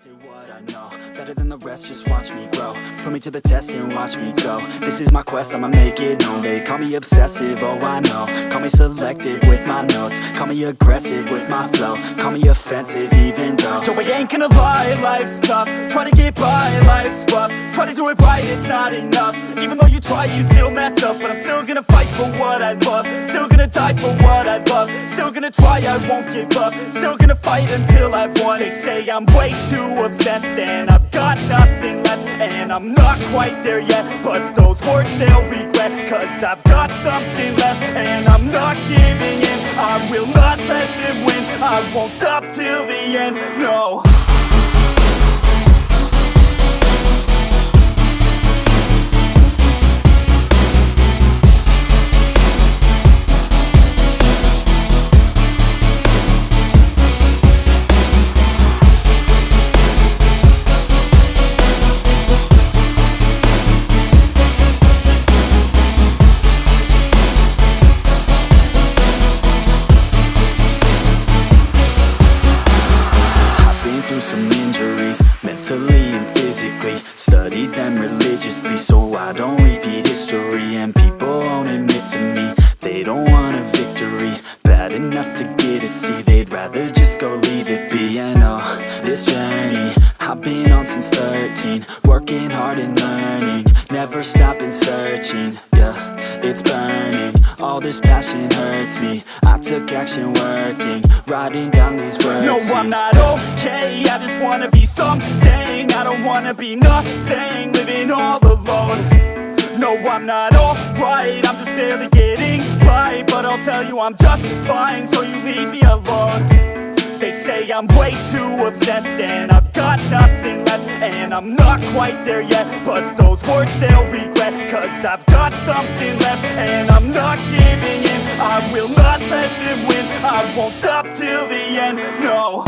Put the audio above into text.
Say what I know, better than the rest, just watch me grow. Put me to the test and watch me go. This is my quest, I'ma make it known. They call me obsessive, oh I know. Call me selective with my notes. Call me aggressive with my flow. Call me offensive even though Joe, I ain't gonna lie, life's tough. Try to get by, life's rough. Try to do it right, it's not enough. Even though you try, you still mess up. But I'm still gonna fight for what I love. Still gonna die for what I love. Still gonna try, I won't give up. Still gonna fight until I've won. They say I'm way too obsessed and I've got nothing left, and I'm not quite there yet, but those words they'll regret, cause I've got something left and I'm not giving in. I will not let them win. I won't stop till the end, no. Some injuries, mentally and physically. Studied them religiously so I don't repeat history. And people won't admit to me they don't want a victory bad enough to get a C. They'd rather just go leave it be. And oh, this journey I've been on since 13. Working hard and learning, never stopping searching. Yeah, it's burning, all this passion hurts me. I took action working, writing down these words. No, I'm not okay, I just wanna be something. I don't wanna be nothing, living all alone. No, I'm not alright, I'm just barely getting by. But I'll tell you I'm just fine, so you leave me alone. They say I'm way too obsessed and I've got nothing left, and I'm not quite there yet, but those words they'll regret, cause I've got something left and I'm not giving in. I will not let them win. I won't stop till the end, no.